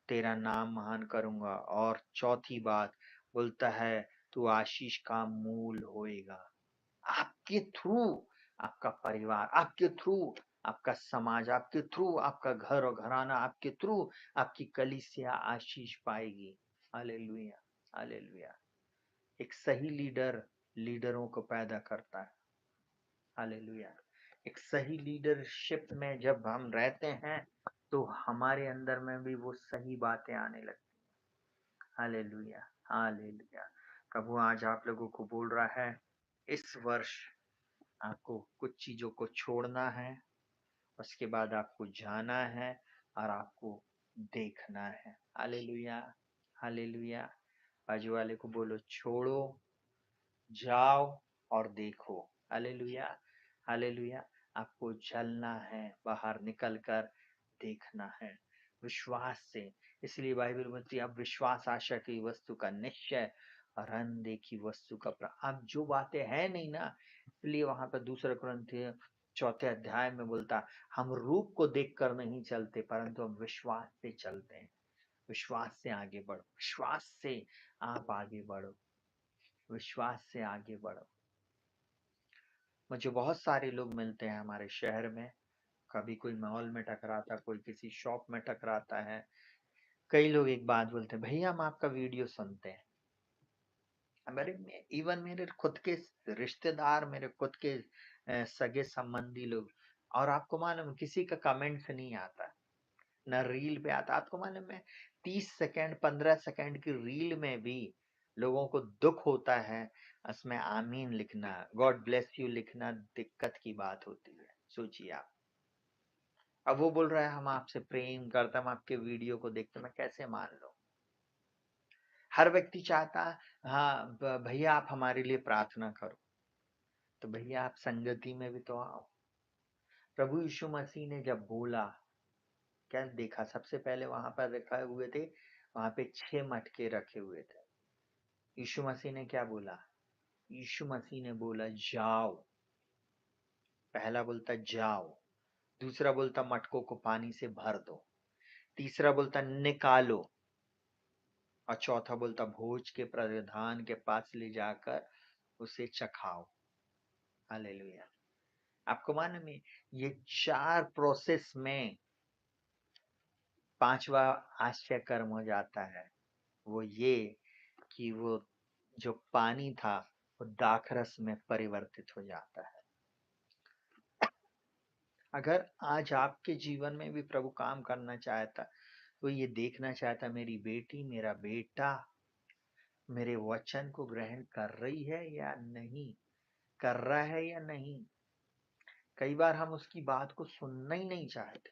तेरा नाम महान करूंगा। और चौथी बात बोलता है तू आशीष का मूल होएगा। आप आपके थ्रू आपका परिवार, आपके थ्रू आपका समाज, आपके थ्रू आपका घर और घराना, आपके थ्रू आपकी कलीसिया आशीष पाएगी। Hallelujah, hallelujah. एक सही लीडर लीडरों को पैदा करता है। हालेलुया। एक सही लीडरशिप में जब हम रहते हैं तो हमारे अंदर में भी वो सही बातें आने लगती हैं। Hallelujah, hallelujah. प्रभु आज आप लोगों को बोल रहा है, इस वर्ष आपको कुछ चीजों को छोड़ना है, उसके बाद आपको जाना है और आपको देखना है। Hallelujah, hallelujah. बाजू वाले को बोलो, छोड़ो, जाओ और देखो। Hallelujah, hallelujah. आपको चलना है, बाहर निकलकर देखना है विश्वास से। इसलिए बाइबल बोलती है, अब विश्वास आशा की वस्तु का निश्चय और अनदेखी वस्तु का अब जो बातें हैं नहीं ना, इसलिए वहां पर दूसरा कुरिन्थियों चौथे अध्याय में बोलता, हम रूप को देखकर नहीं चलते परंतु हम विश्वास से चलते हैं। विश्वास से आगे बढ़ो, विश्वास से आप आगे बढ़ो, विश्वास से आगे बढ़ो। मुझे बहुत सारे लोग मिलते हैं हमारे शहर में, कभी कोई मॉल में टकराता, कोई किसी शॉप में टकराता है। कई लोग एक बात बोलते हैं, भैया हम आपका वीडियो सुनते हैं। मेरे इवन मेरे खुद के रिश्तेदार, मेरे खुद के सगे संबंधी लोग, और आपको मालूम किसी का कमेंट्स नहीं आता, न रील पे आता। आपको मालूम है 30 सेकंड 15 सेकंड की रील में भी लोगों को दुख होता है, उसमें आमीन लिखना, गॉड ब्लेस यू लिखना दिक्कत की बात होती है। सोचिए आप। अब वो बोल रहा है हम आपसे प्रेम करते, हम आपके वीडियो को देखते, मैं कैसे मान लूं? हर व्यक्ति चाहता, हाँ भैया आप हमारे लिए प्रार्थना करो, तो भैया आप संगति में भी तो आओ। प्रभु यीशु मसीह ने जब बोला, क्या देखा? सबसे पहले वहां पर रखे हुए थे, वहां पे 6 मटके रखे हुए थे। यीशु मसीह ने क्या बोला? यीशु मसीह ने बोला जाओ। पहला बोलता जाओ, दूसरा बोलता मटकों को पानी से भर दो, तीसरा बोलता निकालो, और चौथा बोलता भोज के प्रधान के पास ले जाकर उसे चखाओ। हालेलुया। आपको मालूम है ये 4 प्रोसेस में 5वां आश्चर्य कर्म हो जाता है, वो ये कि वो जो पानी था वो दाखरस में परिवर्तित हो जाता है। अगर आज आपके जीवन में भी प्रभु काम करना चाहता, तो ये देखना चाहता मेरी बेटी मेरा बेटा मेरे वचन को ग्रहण कर रही है या नहीं, कर रहा है या नहीं। कई बार हम उसकी बात को सुनना ही नहीं चाहते,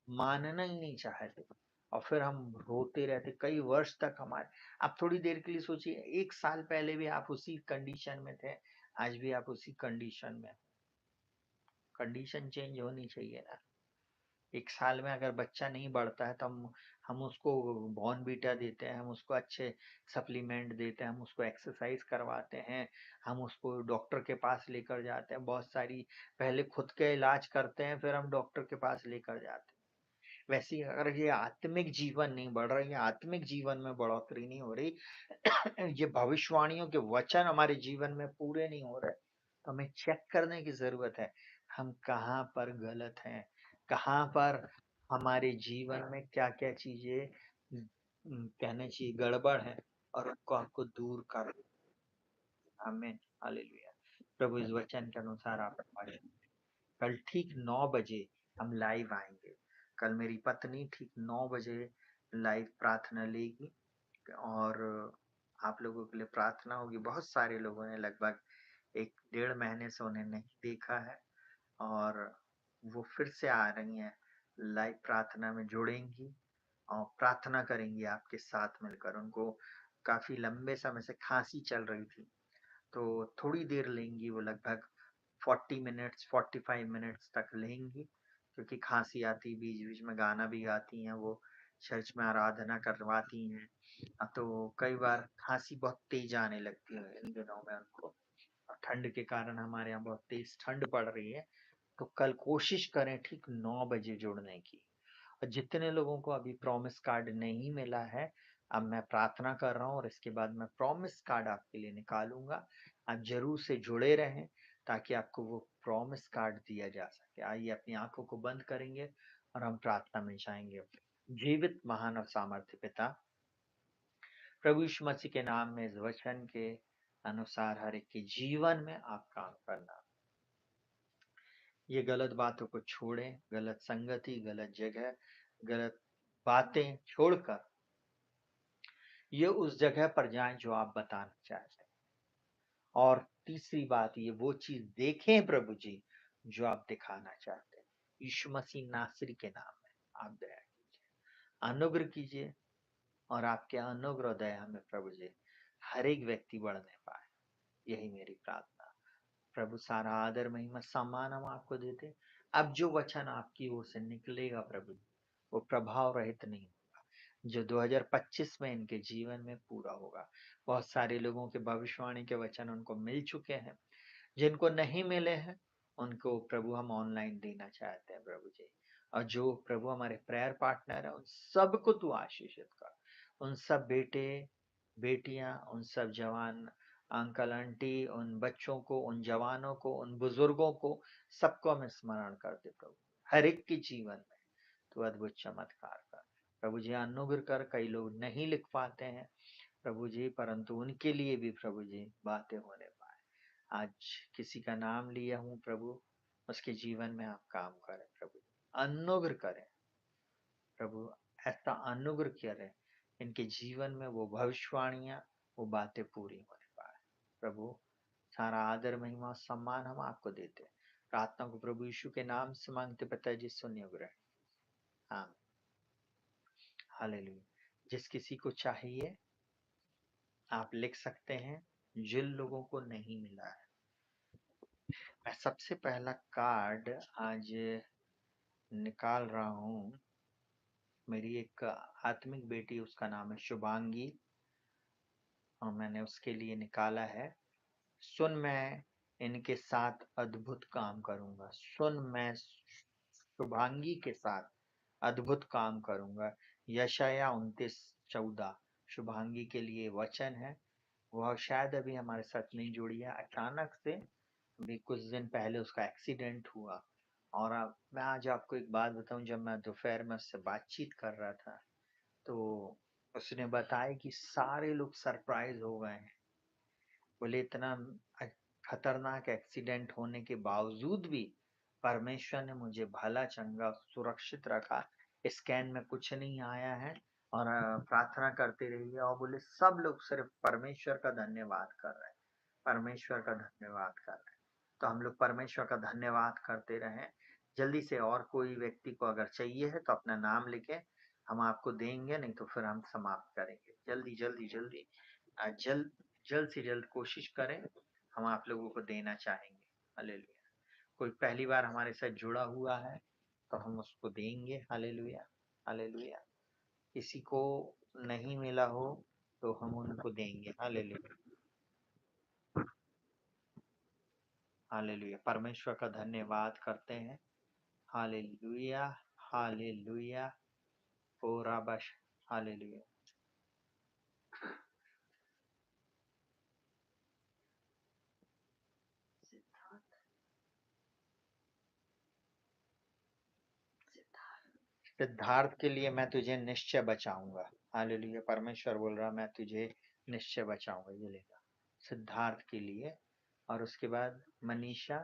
मानना ही नहीं चाहते, और फिर हम रोते रहते कई वर्ष तक। हमारे, आप थोड़ी देर के लिए सोचिए, 1 साल पहले भी आप उसी कंडीशन में थे, आज भी आप उसी कंडीशन में। कंडीशन चेंज होनी चाहिए ना। 1 साल में अगर बच्चा नहीं बढ़ता है तो हम उसको बॉर्नवीटा देते हैं, हम उसको अच्छे सप्लीमेंट देते हैं, हम उसको एक्सरसाइज करवाते हैं, हम उसको डॉक्टर के पास लेकर जाते हैं, बहुत सारी पहले खुद के इलाज करते हैं, फिर हम डॉक्टर के पास लेकर जाते हैं। वैसे ही अगर ये आत्मिक जीवन नहीं बढ़ रहा, ये आत्मिक जीवन में बढ़ोतरी नहीं हो रही, ये भविष्यवाणियों के वचन हमारे जीवन में पूरे नहीं हो रहे, तो हमें चेक करने की जरूरत है हम कहाँ पर गलत हैं, कहाँ पर हमारे जीवन में क्या क्या चीजें कहने चाहिए गड़बड़ है, और उनको आपको दूर कर। आमीन, हालेलुया। प्रभु इस वचन के अनुसार आप हमारे कल ठीक 9 बजे हम लाइव आएंगे। कल मेरी पत्नी ठीक 9 बजे लाइव प्रार्थना लेगी, और आप लोगों के लिए प्रार्थना होगी। बहुत सारे लोगों ने लगभग 1 डेढ़ महीने से उन्हें नहीं देखा है, और वो फिर से आ रही हैं, लाइव प्रार्थना में जुड़ेंगी और प्रार्थना करेंगी आपके साथ मिलकर। उनको काफी लंबे समय से खांसी चल रही थी, तो थोड़ी देर लेंगी वो, लगभग 40 मिनट्स 45 मिनट्स तक लेंगी, क्योंकि खांसी आती, बीच बीच में गाना भी गाती हैं वो, चर्च में आराधना करवाती हैं, तो कई बार खांसी बहुत तेज आने लगती है इन दिनों में उनको, और ठंड के कारण हमारे यहाँ बहुत तेज ठंड पड़ रही है। तो कल कोशिश करें ठीक 9 बजे जुड़ने की। और जितने लोगों को अभी प्रॉमिस कार्ड नहीं मिला है, अब मैं प्रार्थना कर रहा हूँ और इसके बाद मैं प्रॉमिस कार्ड आपके लिए निकालूंगा। आप जरूर से जुड़े रहें, ताकि आपको वो प्रॉमिस कार्ड दिया जा सके। आइए अपनी आंखों को बंद करेंगे और हम प्रार्थना में जाएंगे। जीवित महान और सामर्थ्य पिता, प्रभु यीशु मसीह के नाम में इस वचन के अनुसार हर एक के जीवन में आप काम करना। ये गलत बातों को छोड़ें, गलत संगति, गलत जगह, गलत बातें छोड़कर ये उस जगह पर जाएं जो आप बताना चाहते हैं। और तीसरी बात, ये वो चीज देखें प्रभु जी जो आप दिखाना चाहते हैं। यीशु मसीह नासरी के नाम में आप दया कीजिए, अनुग्रह कीजिए, और आपके अनुग्रह दया में प्रभु जी हर एक व्यक्ति बढ़ने पाए। यही मेरी प्रार्थना। प्रभु सारा आदर महिमा सम्मान हम आपको देते। अब जो वचन आपकी ओर से निकलेगा प्रभु, वो प्रभाव रहित नहीं होगा, जो 2025 में इनके जीवन में पूरा होगा। बहुत सारे लोगों के भविष्यवाणी के वचन उनको मिल चुके हैं, जिनको नहीं मिले हैं उनको प्रभु हम ऑनलाइन देना चाहते हैं प्रभु जी। और जो प्रभु हमारे प्रेयर पार्टनर है उन सबको तू आशीषित कर, उन सब बेटे बेटियां, उन सब जवान अंकल आंटी, उन बच्चों को, उन जवानों को, उन बुजुर्गों को, सबको हम स्मरण करते प्रभु। हर एक के जीवन में तू अद्भुत चमत्कार कर प्रभु जी। अनुग्रह कर, कई लोग नहीं लिख पाते हैं प्रभु जी, परंतु उनके लिए भी प्रभु जी बातें होने पाए। आज किसी का नाम लिया हूँ प्रभु, उसके जीवन में आप काम करें प्रभु, अनुग्रह करें प्रभु, ऐसा अनुग्रह करें इनके जीवन में वो भविष्यवाणियां, वो बातें पूरी होने पाए प्रभु। सारा आदर महिमा सम्मान हम आपको देते हैं। प्रार्थना को प्रभु यीशु के नाम से मांगते पिताजी, सुनिए ग्रहण। हाँ, हालेलुया। जिस किसी को चाहिए आप लिख सकते हैं, जिन लोगों को नहीं मिला है। मैं सबसे पहला कार्ड आज निकाल रहा हूँ। मेरी एक आत्मिक बेटी, उसका नाम है शुभांगी, और मैंने उसके लिए निकाला है। सुन, मैं इनके साथ अद्भुत काम करूंगा। सुन, मैं शुभांगी के साथ अद्भुत काम करूंगा। यशाया 29:14 शुभांगी के लिए वचन है। वह शायद अभी हमारे साथ नहीं जुड़ी है, अचानक से अभी कुछ दिन पहले उसका एक्सीडेंट हुआ। और मैं आज आपको एक बात बताऊं, जब मैं दोपहर में उससे बातचीत कर रहा था तो उसने बताया कि सारे लोग सरप्राइज हो गए हैं। बोले इतना खतरनाक एक्सीडेंट होने के बावजूद भी परमेश्वर ने मुझे भला चंगा सुरक्षित रखा। स्कैन में कुछ नहीं आया है, और प्रार्थना करते रहिए। और बोले सब लोग सिर्फ परमेश्वर का धन्यवाद कर रहे हैं, परमेश्वर का धन्यवाद कर रहे हैं। तो हम लोग परमेश्वर का धन्यवाद करते रहें। जल्दी से और कोई व्यक्ति को अगर चाहिए है तो अपना नाम लिखे, हम आपको देंगे, नहीं तो फिर हम समाप्त करेंगे। जल्दी जल्दी जल्दी जल्द जल्द से जल्द कोशिश करें, हम आप लोगों को देना चाहेंगे। हालेलुया। कोई पहली बार हमारे साथ जुड़ा हुआ है तो हम उसको देंगे। Hallelujah, hallelujah. किसी को नहीं मिला हो तो हम उनको देंगे। Hallelujah, hallelujah. परमेश्वर का धन्यवाद करते हैं। Hallelujah, hallelujah. ओ राबाश, हालेलुया। सिद्धार्थ के लिए मैं तुझे निश्चय बचाऊंगा। हालेलुया। परमेश्वर बोल रहा मैं तुझे निश्चय बचाऊंगा। ये लेगा सिद्धार्थ के लिए। और उसके बाद मनीषा,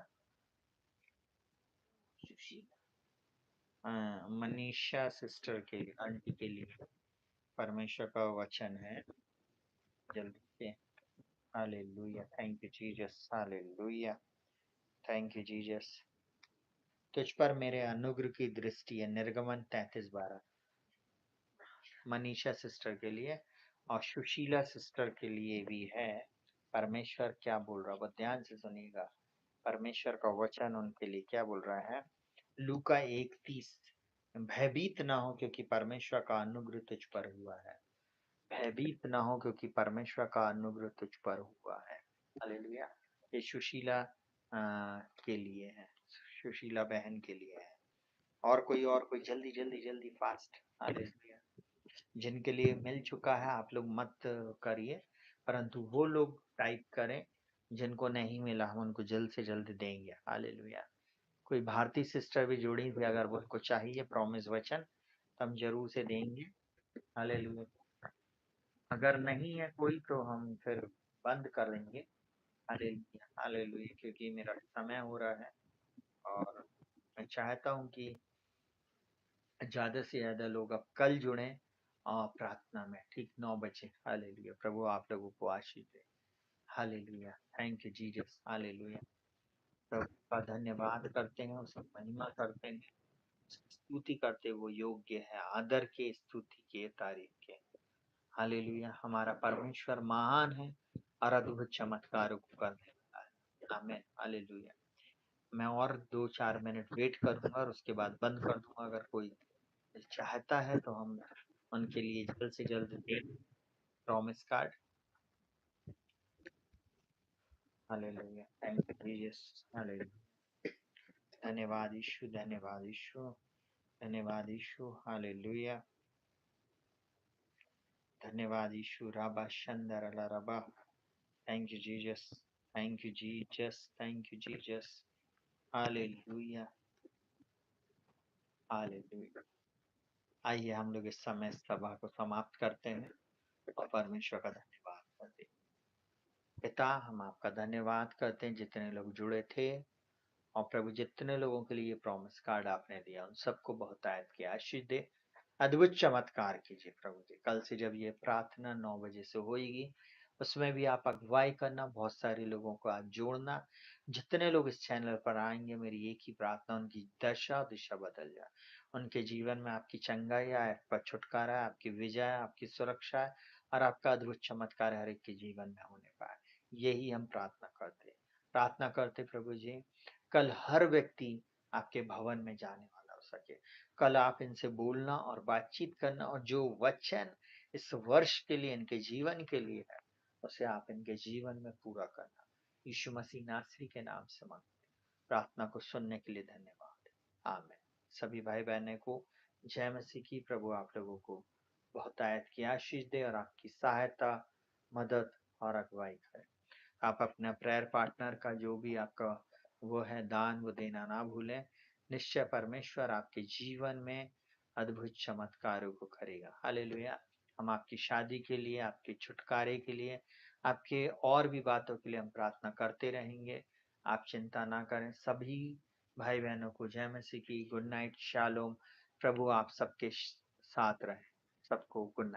मनीषा सिस्टर के लिए, आंटी के लिए परमेश्वर का वचन है। जल्दी से। Hallelujah, thank you Jesus, hallelujah, thank you Jesus. तुझ पर मेरे अनुग्रह की दृष्टि है। निर्गमन 33:12 मनीषा सिस्टर के लिए। और सुशीला सिस्टर के लिए भी है। परमेश्वर क्या बोल रहा है, वो ध्यान से सुनिएगा। परमेश्वर का वचन उनके लिए क्या बोल रहा है। लूका 1:30 भयभीत ना हो क्योंकि परमेश्वर का अनुग्रह तुझ पर हुआ है। भयभीत ना हो क्योंकि परमेश्वर का अनुग्रह तुझ पर हुआ है। हालेलुया। ये सुशीला के लिए है, सुशीला बहन के लिए है। और कोई जल्दी जल्दी जल्दी फास्ट। हालेलुया। जिनके लिए मिल चुका है आप लोग मत करिए, परंतु वो लोग टाइप करें जिनको नहीं मिला हम उनको जल्द से जल्द देंगे। हालेलुया। कोई भारतीय सिस्टर भी जुड़ी थी, अगर वो उनको चाहिए प्रॉमिस वचन तो हम जरूर से देंगे। हालेलुया। अगर नहीं है कोई तो हम फिर बंद कर देंगे। हालेलुया हालेलुया, क्योंकि मेरा समय हो रहा है और मैं चाहता हूँ कि ज्यादा से ज्यादा लोग अब कल जुड़े और प्रार्थना में ठीक 9 बजे। हालेलुया। प्रभु आप लोगों को आशीष दे। Hallelujah. Thank you Jesus. Hallelujah. प्रभु का धन्यवाद करते हैं, उसकी महिमा करते हैं, उसकी स्तुति करते, वो योग्य है आदर के, स्तुति के, तारीफ के। हालेलुया। हमारा परमेश्वर महान है और अद्भुत चमत्कारों को करने वाला है। आमीन। हालेलुया। मैं और 2-4 मिनट वेट करूंगा और उसके बाद बंद कर दूंगा। अगर कोई चाहता है तो हम उनके लिए जल्द से जल्द दे promise card. Hallelujah. Thank you Jesus. Hallelujah. धन्यवाद यीशु, धन्यवाद यीशु, धन्यवाद यीशु। हालेलुया। धन्यवाद यीशु। राबा शंदर ला रबा। Thank you Jesus. Thank you Jesus. Thank you Jesus. Hallelujah. Hallelujah. आइए हम लोग इस समय सभा को समाप्त करते हैं और परमेश्वर का धन्यवाद करते हैं। पिता, हम आपका धन्यवाद करते हैं जितने लोग जुड़े थे, और प्रभु जितने लोगों के लिए प्रॉमिस कार्ड आपने दिया उन सबको बहुत आयत की आशीष दे, अद्भुत चमत्कार कीजिए प्रभु जी। कल से जब ये प्रार्थना 9 बजे से होगी, उसमें भी आप अगुवाई करना, बहुत सारे लोगों को आप जोड़ना। जितने लोग इस चैनल पर आएंगे, मेरी एक ही प्रार्थना, उनकी दशा दिशा बदल जाए, उनके जीवन में आपकी चंगाई आए, आपका छुटकारा है, आपकी विजय है, आपकी सुरक्षा है, और आपका अद्भुत चमत्कार हर एक के जीवन में होने पाए। यही हम प्रार्थना करते प्रभु जी। कल हर व्यक्ति आपके भवन में जाने वाला हो सके। कल आप इनसे बोलना और बातचीत करना, और जो वचन इस वर्ष के लिए, इनके जीवन के लिए है, उसे आप इनके जीवन में पूरा करना। यीशु मसीह नासरी के नाम से मांगते, प्रार्थना को सुनने के लिए धन्यवाद। आमीन। सभी भाई बहनों को जय मसीह की। प्रभु आप लोगों को बहुत आयत की आशीष दे और आपकी सहायता, मदद और अगुवाई करे। आप अपना प्रेयर पार्टनर का जो भी आपका वो है दान, वो देना ना भूलें। निश्चय परमेश्वर आपके जीवन में अद्भुत चमत्कारों को करेगा। हालेलुया। हम आपकी शादी के लिए, आपके छुटकारे के लिए, आपके और भी बातों के लिए हम प्रार्थना करते रहेंगे। आप चिंता ना करें। सभी भाई बहनों को जय मसीह की। Good night, shalom. प्रभु आप सबके साथ रहे। सबको गुड नाइट।